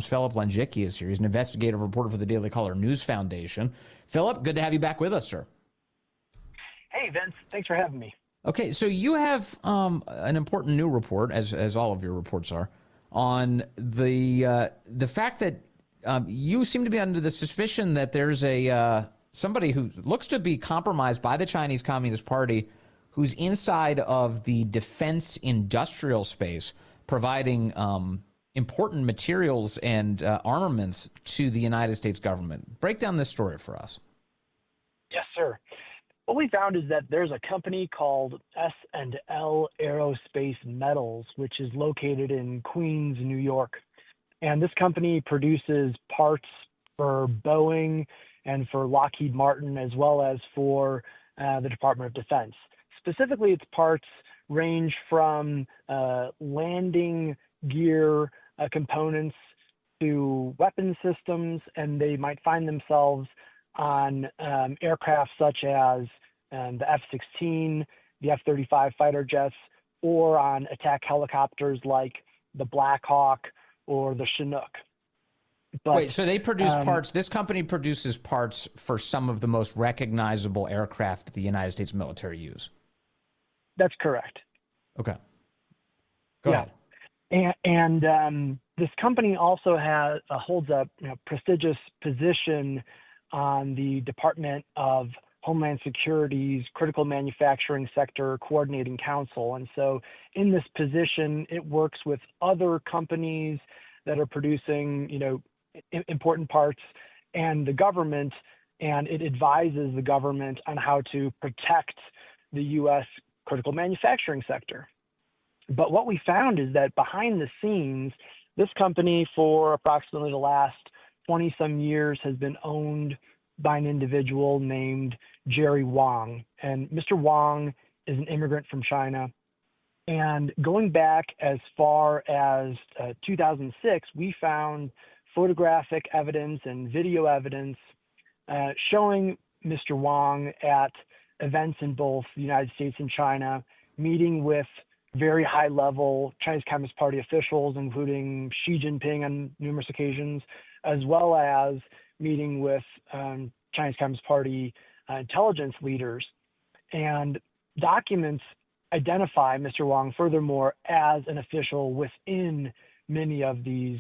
Philip Lenczycki is here. He's an investigative reporter for the Daily Caller News Foundation. Philip, good to have you back with us, sir. Hey, Vince. Thanks for having me. Okay, so you have an important new report, as all of your reports are, on the fact that you seem to be under the suspicion that there's somebody who looks to be compromised by the Chinese Communist Party, who's inside of the defense industrial space, providing important materials and armaments to the United States government. Break down this story for us. Yes, sir. What we found is that there's a company called S&L Aerospace Metals, which is located in Queens, New York. And this company produces parts for Boeing and for Lockheed Martin, as well as for the Department of Defense. Specifically, its parts range from landing gear components to weapon systems, and they might find themselves on aircraft such as the F-16, the F-35 fighter jets, or on attack helicopters like the Black Hawk or the Chinook. But, wait, so they produce parts. This company produces parts for some of the most recognizable aircraft the United States military use. That's correct. Okay. Go ahead. And this company also holds a prestigious position on the Department of Homeland Security's Critical Manufacturing Sector Coordinating Council. And so in this position, it works with other companies that are producing, important parts and the government, and it advises the government on how to protect the U.S. critical manufacturing sector. But what we found is that behind the scenes, this company for approximately the last 20-some years has been owned by an individual named Jerry Wang. And Mr. Wang is an immigrant from China. And going back as far as 2006, we found photographic evidence and video evidence showing Mr. Wang at events in both the United States and China, meeting with very high-level Chinese Communist Party officials, including Xi Jinping on numerous occasions, as well as meeting with Chinese Communist Party intelligence leaders. And documents identify Mr. Wang, furthermore, as an official within many of these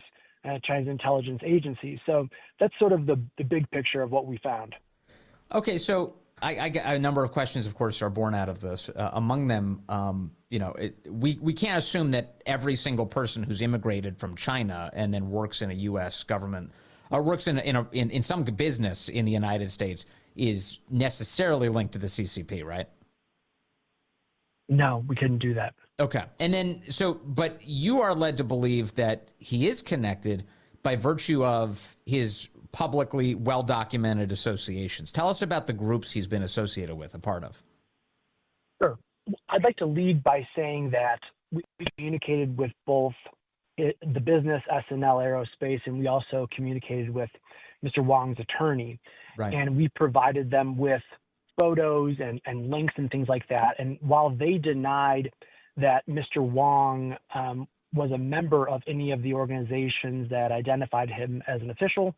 Chinese intelligence agencies. So that's sort of the big picture of what we found. Okay, so I get a number of questions, of course, are born out of this. Among them, we can't assume that every single person who's immigrated from China and then works in a U.S. government or works in some business in the United States is necessarily linked to the CCP, right? No, we couldn't do that. Okay, and then but you are led to believe that he is connected by virtue of his publicly well-documented associations. Tell us about the groups he's been associated with, a part of. Sure. I'd like to lead by saying that we communicated with both the business S&L Aerospace, and we also communicated with Mr. Wang's attorney. Right. And we provided them with photos and links and things like that. And while they denied that Mr. Wang was a member of any of the organizations that identified him as an official,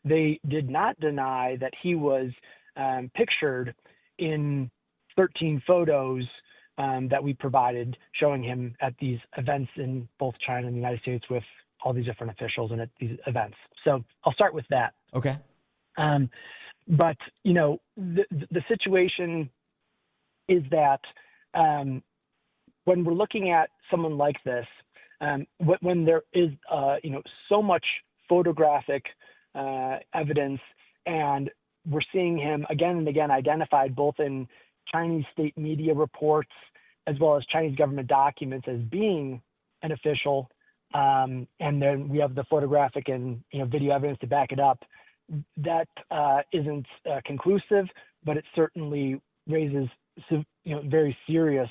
they did not deny that he was pictured in 13 photos that we provided showing him at these events in both China and the United States with all these different officials and at these events. So I'll start with that. Okay. But, the situation is that when we're looking at someone like this, when there is, so much photographic evidence, and we're seeing him again and again identified both in Chinese state media reports as well as Chinese government documents as being an official, and then we have the photographic and video evidence to back it up. That isn't conclusive, but it certainly raises very serious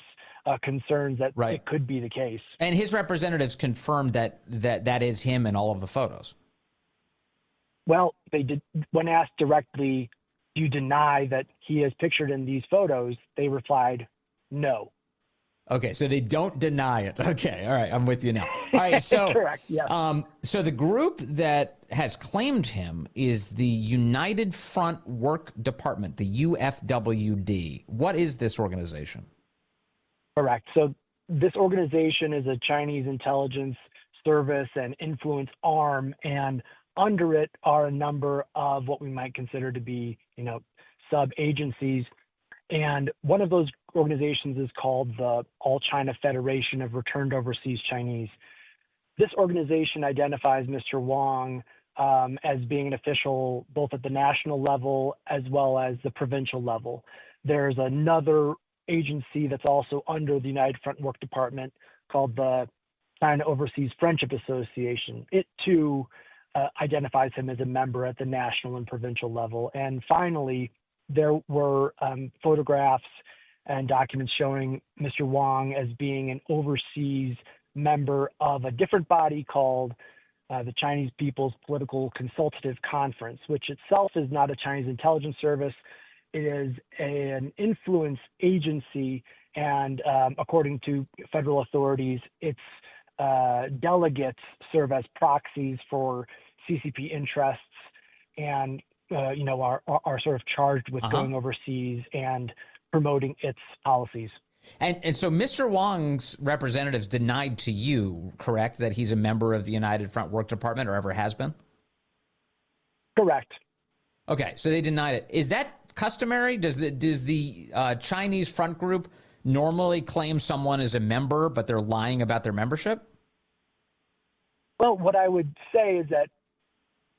concerns that right. It could be the case. And his representatives confirmed that is him in all of the photos. Well, they did. When asked directly, do you deny that he is pictured in these photos? They replied, no. Okay, so they don't deny it. Okay, all right, I'm with you now. All right, so Correct. Yes. So the group that has claimed him is the United Front Work Department, the UFWD. What is this organization? Correct. So this organization is a Chinese intelligence service and influence arm, and under it are a number of what we might consider to be, sub-agencies. And one of those organizations is called the All China Federation of Returned Overseas Chinese. This organization identifies Mr. Wang as being an official both at the national level as well as the provincial level. There's another agency that's also under the United Front Work Department called the China Overseas Friendship Association. It too identifies him as a member at the national and provincial level. And finally, there were photographs and documents showing Mr. Wang as being an overseas member of a different body called the Chinese People's Political Consultative Conference, which itself is not a Chinese intelligence service. It is an influence agency, and according to federal authorities, its delegates serve as proxies for CCP interests and are sort of charged with going overseas and promoting its policies. And so Mr. Wang's representatives denied to you, correct, that he's a member of the United Front Work Department or ever has been? Correct. Okay, so they denied it. Is that customary? Does the Chinese front group normally claim someone as a member, but they're lying about their membership? Well, what I would say is that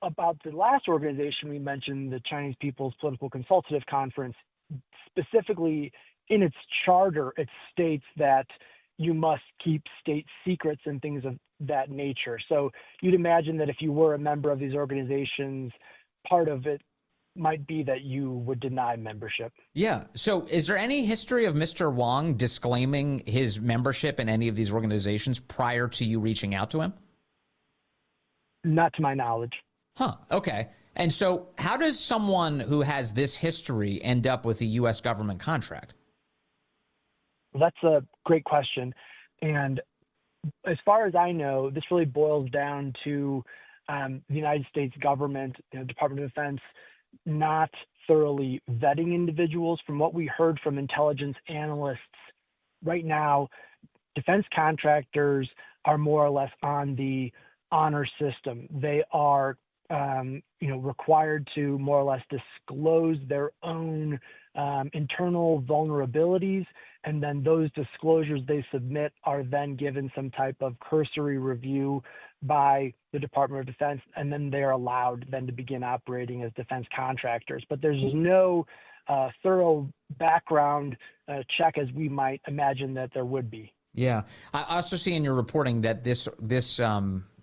about the last organization we mentioned, the Chinese People's Political Consultative Conference, specifically in its charter, it states that you must keep state secrets and things of that nature. So you'd imagine that if you were a member of these organizations, part of it might be that you would deny membership. Yeah. So is there any history of Mr. Wang disclaiming his membership in any of these organizations prior to you reaching out to him? Not to my knowledge. Huh. Okay. And so how does someone who has this history end up with a U.S. government contract? Well, that's a great question. And as far as I know, this really boils down to the United States government, Department of Defense, not thoroughly vetting individuals. From what we heard from intelligence analysts, right now, defense contractors are more or less on the honor system. They are required to more or less disclose their own internal vulnerabilities, and then those disclosures they submit are then given some type of cursory review by the Department of Defense, and then they're allowed then to begin operating as defense contractors. But there's no thorough background check as we might imagine that there would be. Yeah. I also see in your reporting that this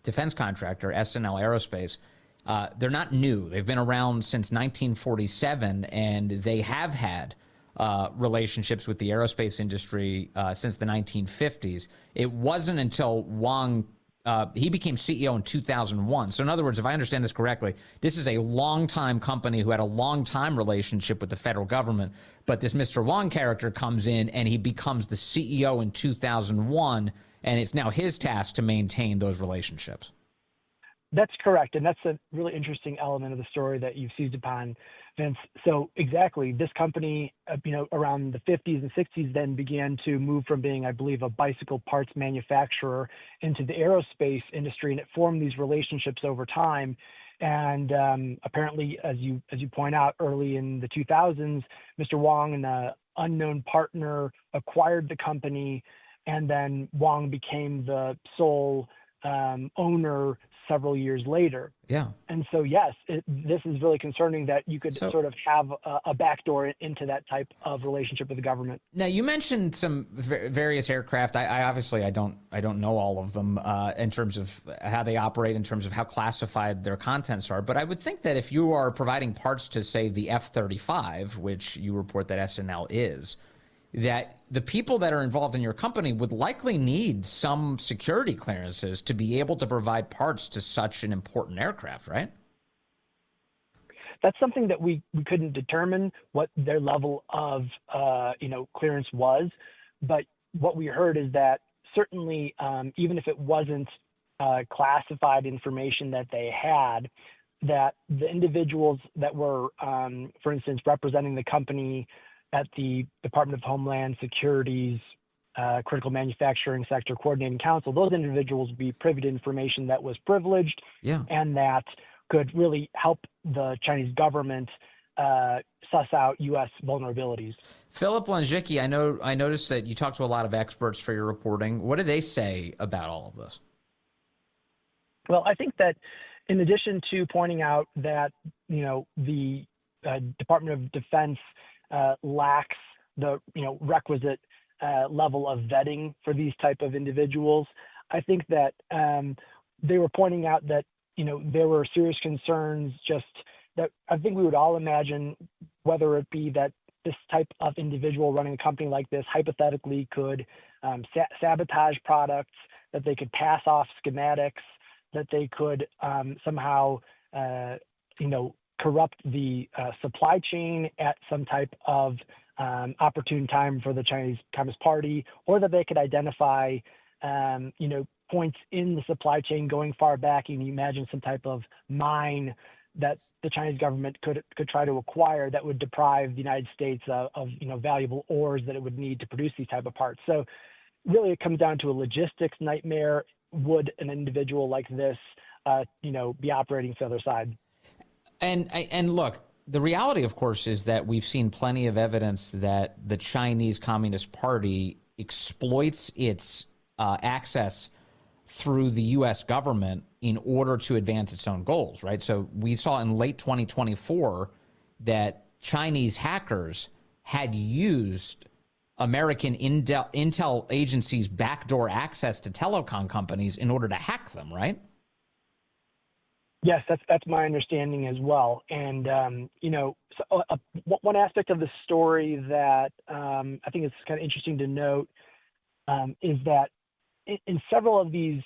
defense contractor, SNL Aerospace, they're not new. They've been around since 1947, and they have had relationships with the aerospace industry since the 1950s. It wasn't until Wang, he became CEO in 2001. So in other words, if I understand this correctly, this is a long-time company who had a long-time relationship with the federal government. But this Mr. Wang character comes in and he becomes the CEO in 2001, and it's now his task to maintain those relationships. That's correct. And that's a really interesting element of the story that you've seized upon, Vince. So exactly, this company, around the 50s and 60s then began to move from being, I believe, a bicycle parts manufacturer into the aerospace industry, and it formed these relationships over time. And apparently, as you point out, early in the 2000s, Mr. Wang and an unknown partner acquired the company, and then Wang became the sole owner several years later. Yeah. And so, yes, this is really concerning that you could sort of have a backdoor into that type of relationship with the government. Now, you mentioned some various aircraft. I obviously I don't know all of them in terms of how they operate, in terms of how classified their contents are. But I would think that if you are providing parts to, say, the F-35, which you report that SNL is, that the people that are involved in your company would likely need some security clearances to be able to provide parts to such an important aircraft, right? That's something that we couldn't determine what their level of clearance was, but what we heard is that certainly, even if it wasn't classified information that they had, that the individuals that were, for instance, representing the company at the Department of Homeland Security's Critical Manufacturing Sector Coordinating Council, those individuals would be privy to information that was privileged, and that could really help the Chinese government suss out U.S. vulnerabilities. Philip Lenczycki, I noticed that you talked to a lot of experts for your reporting. What do they say about all of this? Well, I think that in addition to pointing out that, the Department of Defense lacks the, requisite level of vetting for these type of individuals, I think that they were pointing out that, there were serious concerns just that I think we would all imagine, whether it be that this type of individual running a company like this hypothetically could sabotage products, that they could pass off schematics, that they could somehow, corrupt the supply chain at some type of opportune time for the Chinese Communist Party, or that they could identify, points in the supply chain going far back. You can imagine some type of mine that the Chinese government could try to acquire that would deprive the United States of valuable ores that it would need to produce these type of parts. So really it comes down to a logistics nightmare. Would an individual like this, be operating for the other side? And look, the reality, of course, is that we've seen plenty of evidence that the Chinese Communist Party exploits its access through the U.S. government in order to advance its own goals, right? So we saw in late 2024 that Chinese hackers had used American intel agencies' backdoor access to telecom companies in order to hack them, right? Yes, that's my understanding as well. And, one aspect of the story that I think is kind of interesting to note is that in several of these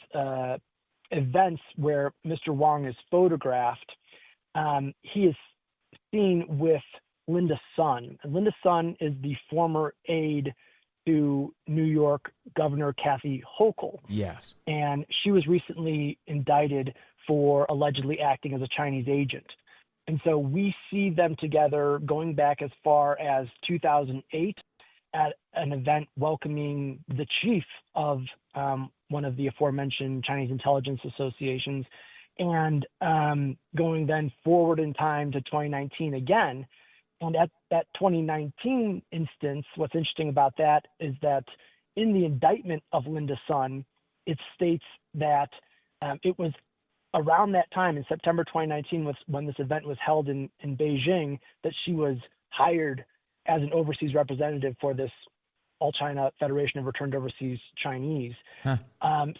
events where Mr. Wang is photographed, he is seen with Linda Sun. And Linda Sun is the former aide to New York Governor Kathy Hochul. Yes. And she was recently indicted for allegedly acting as a Chinese agent. And so we see them together going back as far as 2008 at an event welcoming the chief of one of the aforementioned Chinese intelligence associations, and going then forward in time to 2019 again. And at that 2019 instance, what's interesting about that is that in the indictment of Linda Sun, it states that it was around that time in September 2019 was when this event was held in Beijing, that she was hired as an overseas representative for this All China Federation of Returned Overseas Chinese.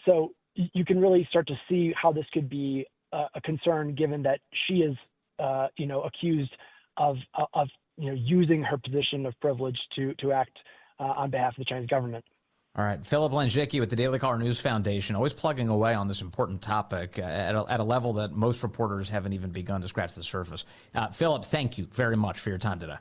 So you can really start to see how this could be a concern, given that she is, accused of using her position of privilege to act on behalf of the Chinese government. All right. Philip Lenczycki with the Daily Caller News Foundation, always plugging away on this important topic at a level that most reporters haven't even begun to scratch the surface. Philip, thank you very much for your time today.